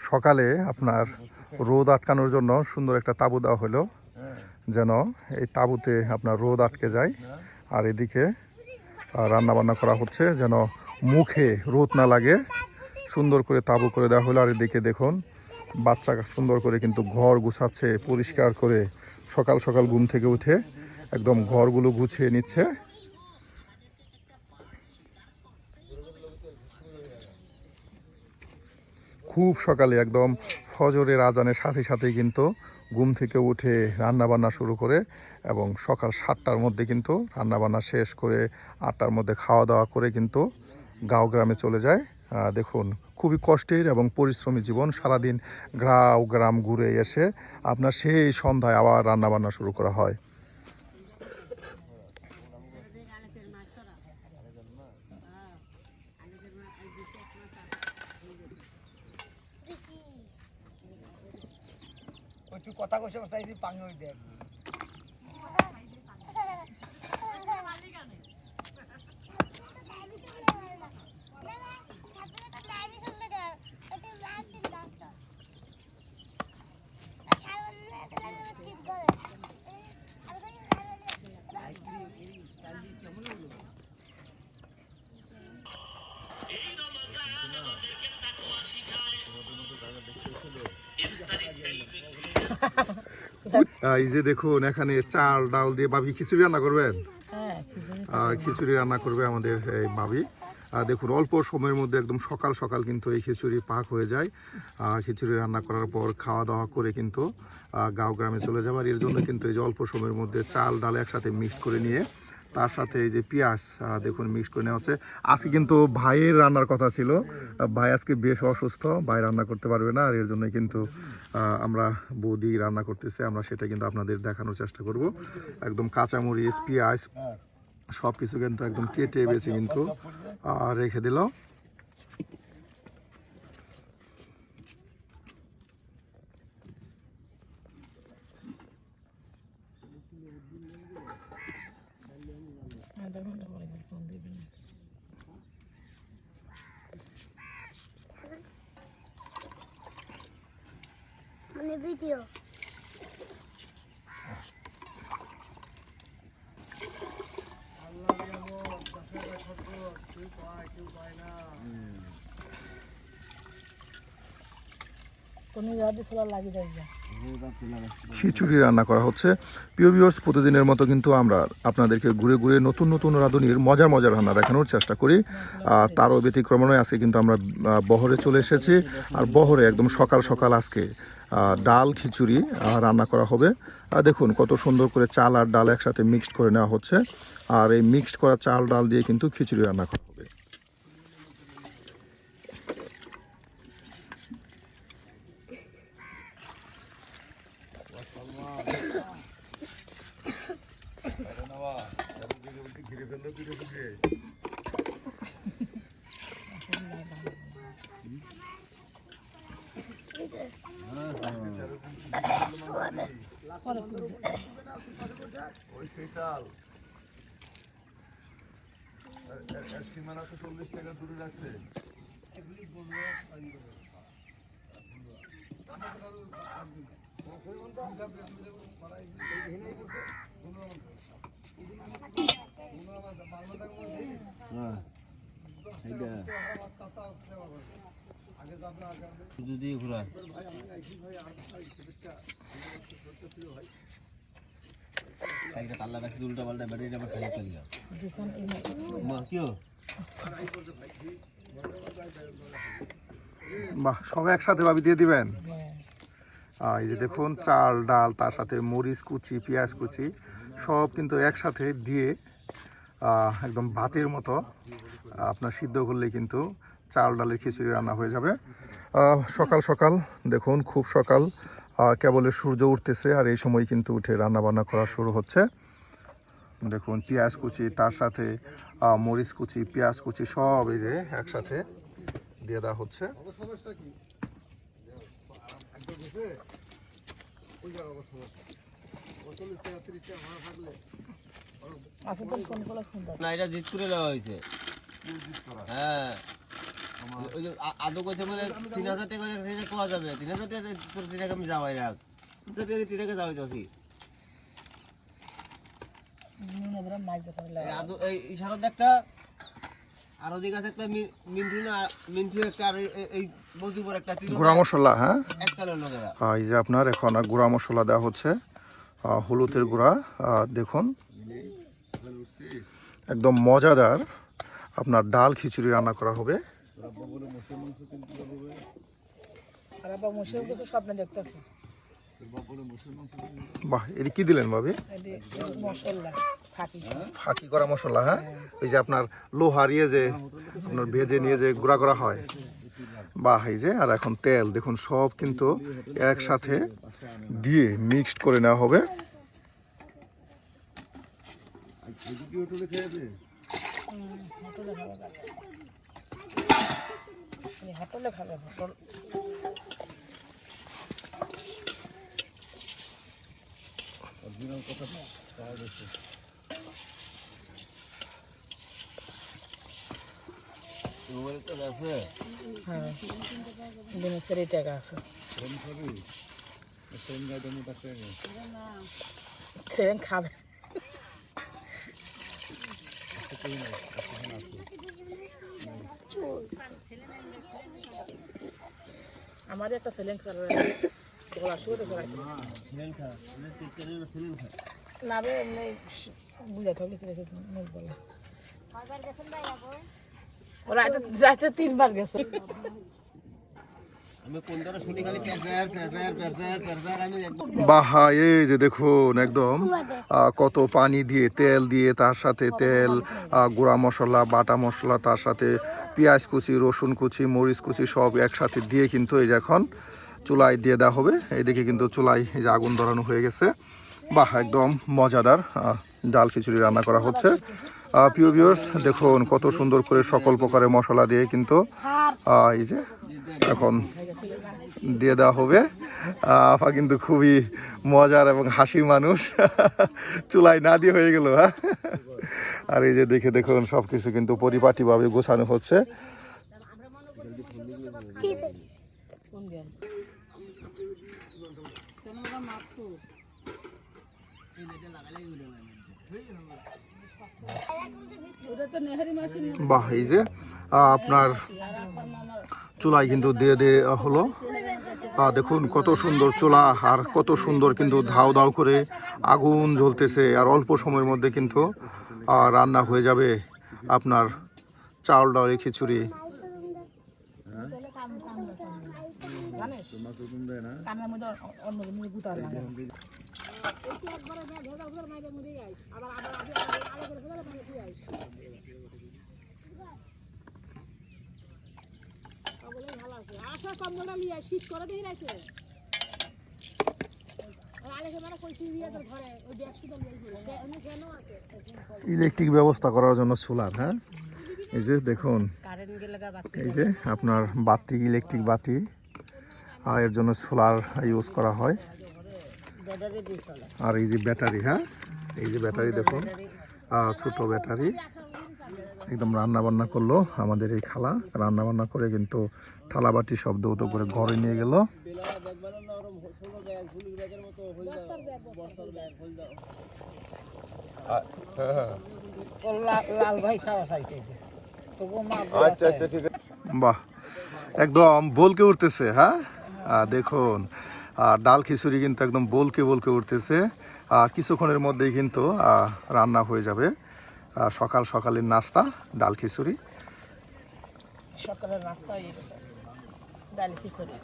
সকালে আপনার রোদ আটকানোর জন্য সুন্দর একটা তাঁবু দেওয়া হলো, যেন এই তাঁবুতে আপনার রোদ আটকে যায়। আর এদিকে রান্না বান্না করা হচ্ছে যেন মুখে রোদ না লাগে, সুন্দর করে তাঁবু করে দেওয়া হলো। আর এদিকে দেখুন বাচ্চা সুন্দর করে কিন্তু ঘর গুছাচ্ছে, পরিষ্কার করে সকাল সকাল ঘুম থেকে উঠে একদম ঘরগুলো গুছিয়ে নিচ্ছে। খুব সকালে একদম ফজরের আজানের সাথে সাথেই কিন্তু ঘুম থেকে উঠে রান্না বান্না শুরু করে এবং সকাল 7টার মধ্যে কিন্তু রান্না বান্না শেষ করে 8টার মধ্যে খাওয়া দাওয়া করে কিন্তু গাঁও গ্রামে চলে যায়। দেখুন খুবই কষ্টের এবং পরিশ্রমী জীবন। সারাদিন গ্রাম ঘুরে এসে আপনার সেই সন্ধ্যায় আবার রান্না বান্না শুরু করা হয়। কথা কইছে চাইছি পাঙ্গি হই দেখ এই যে দেখুন এখানে চাল ডাল দিয়ে ভাবি খিচুড়ি রান্না করবেন। খিচুড়ি রান্না করবে আমাদের এই ভাবি। দেখুন অল্প সময়ের মধ্যে একদম সকাল সকাল কিন্তু এই খিচুড়ি পাক হয়ে যায়। খিচুড়ি রান্না করার পর খাওয়া দাওয়া করে কিন্তু গাঁও গ্রামে চলে যাবার এর জন্য কিন্তু এই যে অল্প সময়ের মধ্যে চাল ডাল একসাথে মিক্স করে নিয়ে তার সাথে এই যে পেঁয়াজ দেখুন মিক্স করে নেওয়া হচ্ছে। আজকে কিন্তু ভাইয়ের রান্নার কথা ছিল, ভাই আজকে বেশ অসুস্থ, ভাই রান্না করতে পারবে না। আর এর জন্য কিন্তু আমরা বৌদি রান্না করতেছে, আমরা সেটা কিন্তু আপনাদের দেখানোর চেষ্টা করব। একদম কাঁচামরিচ পেঁয়াজ সব কিছু কিন্তু একদম কেটে বেছে কিন্তু রেখে দিল। ভিডিও খিচুড়ি রান্না করা হচ্ছে। প্রিয় ভিউয়ার্স, প্রতিদিনের মতো কিন্তু আমরা আপনাদেরকে ঘুরে ঘুরে নতুন নতুন রাঁধুনির মজার মজার রান্না দেখানোর চেষ্টা করি। তারও ব্যতিক্রম নয়, আজকে কিন্তু আমরা বহরে চলে এসেছি। আর বহরে একদম সকাল সকাল আজকে ডাল খিচুড়ি রান্না করা হবে। দেখুন কত সুন্দর করে চাল আর ডাল একসাথে মিক্সড করে নেওয়া হচ্ছে। আর এই মিক্সড করা চাল ডাল দিয়ে কিন্তু খিচুড়ি রান্না করা হবে। সীমানা তো 40 টাকা দূরে রাখছে। যদি ঘুরায় তাল্লা গাছে উল্টা পাল্টা ব্যাটারি আবার খালি চলে যাও কিও বাহ, সব একসাথে ভাবি দিয়ে দিবেন। এই যে দেখুন চাল ডাল তার সাথে মরিচ কুচি পেঁয়াজ কুচি সব কিন্তু একসাথে দিয়ে একদম ভাতের মতো আপনার সিদ্ধ করলে কিন্তু চাল ডালের খিচুড়ি রান্না হয়ে যাবে। সকাল সকাল দেখুন খুব সকাল, কেবলে সূর্য উঠতেছে আর এই সময় কিন্তু উঠে রান্না বান্না করা শুরু হচ্ছে। দেখুন পেঁয়াজ কুচি তার সাথে মরিচ কুচি পেঁয়াজ কুচি সব এই যে একসাথে দিয়ে দেওয়া হচ্ছে। না, এটা জিত করে দেওয়া হয়েছে। হ্যাঁ ওই যে আদৌ কইছে বলে 3000 টাকা করে ট্রেনে কোয়া যাবে 3000 টাকা তোর ট্রেনে আমি যাওয়াই রাখ তো ট্রেনে যাওয়াই যাচ্ছি আদৌ এই ইশারা একটা আর ওদিকে আছে একটা মিন্টু একটা আর এই বজুবর একটা গুঁড়া মশলা, হ্যাঁ এককালের লোকেরা এই যে আপনার এখন আর গুঁড়া মশলা দেওয়া হচ্ছে, হলুদের গুঁড়া। দেখুন একদম মজাদার আপনার ডাল খিচুড়ি রান্না করা হবে। বাহ, এটা কি দিলেন ভাবি? ফাঁকি করা মশলা, হ্যাঁ এই যে আপনার লোহারিয়ে যে আপনার ভেজে নিয়ে যে গুঁড়া করা হয়। বাহ, এই যে আর এখন তেল দেখুন সব কিন্তু একসাথে দিয়ে মিক্সড করে নেওয়া হবে। খাবে আমার একটা সেলেন খাবে না রে এমনি বুঝা থাকলে বলে রাতে 3 বার গেছে। বাহ, এই যে দেখুন একদম কত পানি দিয়ে তেল দিয়ে তার সাথে তেল, গুঁড়া মশলা, বাটা মশলা, তার সাথে পেঁয়াজ কুচি, রসুন কুচি, মরিচ কুচি সব একসাথে দিয়ে কিন্তু এই যে এখন চুলায় দিয়ে দেওয়া হবে। এইদিকে কিন্তু চুলায় এই যে আগুন ধরানো হয়ে গেছে। বাহ, একদম মজাদার ডাল খিচুড়ি রান্না করা হচ্ছে। প্রিয় ভিউয়ার্স দেখুন কত সুন্দর করে সকল প্রকারের মশলা দিয়ে কিন্তু এই যে এখন দিয়ে দেওয়া হবে। আপা কিন্তু খুবই মজার এবং হাসির মানুষ, চুলাই না দিয়ে হয়ে গেল। হ্যাঁ, আর এই যে দেখে দেখুন সব কিছু কিন্তু পরিপাটিভাবে গোছানো হচ্ছে। বাহ, এই যে আপনার চুলাই কিন্তু দিয়ে হলো। দেখুন কত সুন্দর চুলা আর কত সুন্দর কিন্তু ধাও ধাও করে আগুন জ্বলতেছে। আর অল্প সময়ের মধ্যে কিন্তু রান্না হয়ে যাবে আপনার চাউল ডালের খিচুড়ি। ইলেকট্রিক ব্যবস্থা করার জন্য সোলার, হ্যাঁ এই যে দেখুন এই যে আপনার বাতি, ইলেকট্রিক বাতি, এর জন্য সোলার ইউজ করা হয়। আর এই যে ব্যাটারি, হ্যাঁ এই যে ব্যাটারি দেখুন ছোট ব্যাটারি। একদম রান্না বান্না করলো আমাদের এই খালা, রান্না বান্না করে কিন্তু থালা বাটি সব দৌত করে ঘরে নিয়ে গেল। বাহ, একদম বলকে উঠতেছে। হ্যাঁ দেখুন ডাল খিচুড়ি কিন্তু একদম বলকে বলকে উঠতেছে। কিছুক্ষণের মধ্যেই কিন্তু রান্না হয়ে যাবে সকাল সকালের নাস্তা ডাল খিচুড়ি। সকালের নাস্তা হয়ে গেছে ডাল খিচুড়ি।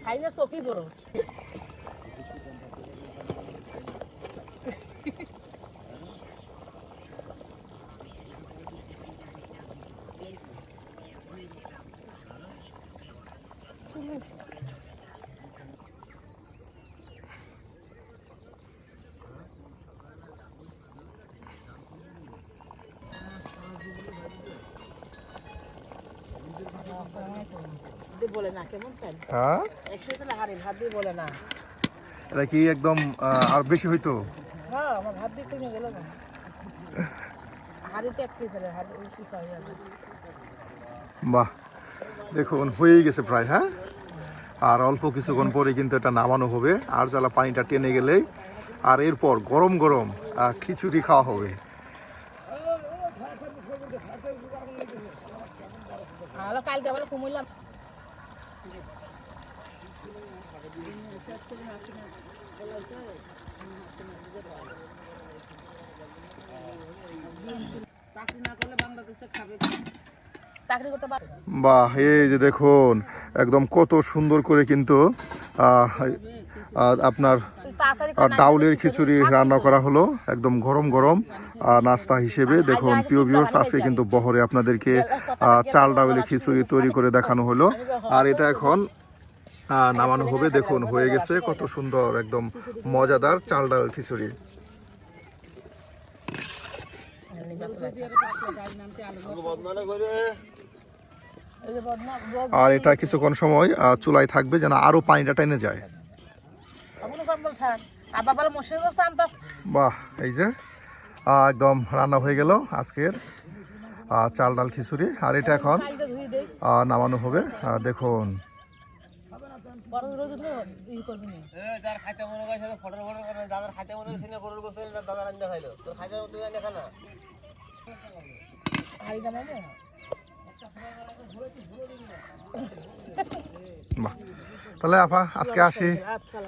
সাইনের চোখই বড়। বলে না কেমন চাল হ্যাঁ 100 চালে হাড়ি ভাত দিয়ে বলে না এটা কি একদম আর বেশি হইতো? হ্যাঁ আমার ভাত দিয়ে কমে গেল না হাড়িতে এক পিস হবে হাড়ি ওই পিস হয়ে যাবে বাহ, দেখুন হয়েই গেছে প্রায়। হ্যাঁ, আর অল্প কিছুক্ষণ পরে কিন্তু এটা নামানো হবে, আর জ্বালা পানিটা টেনে গেলেই আর এরপর গরম গরম খিচুড়ি খাওয়া হবে। হ্যালো কালকে আবার কুমিল্লাম চাকরি করতে পারবে বাহ, এই যে দেখুন একদম কত সুন্দর করে কিন্তু আপনার ডাউলের খিচুড়ি রান্না করা হলো একদম গরম গরম নাস্তা হিসেবে। দেখুন প্রিয় ভিউয়ার্স, আজকে কিন্তু বহরে আপনাদেরকে চাল ডাউলের খিচুড়ি তৈরি করে দেখানো হলো, আর এটা এখন নামানো হবে। দেখুন হয়ে গেছে, কত সুন্দর একদম মজাদার চাল ডাউল খিচুড়ি। আর এটা কিছুক্ষণ সময় চুলায় থাকবে যেন আরো পানিটা টেনে যায়। বাহ, এই যে একদম রান্না হয়ে গেল আজকের চাল ডাল খিচুড়ি, আর এটা এখন নামানো হবে। দেখুন যার খাইতে মনে করে সেটা ফটো ফটো করে, দাদার খাইতে মনে করে সিনে গরুর গোস্ত না দাদা রান্না খাইলো, তোর খাইতে তুই রান্না খা না। বাহ, তাহলে আপা আজকে আসি। আচ্ছা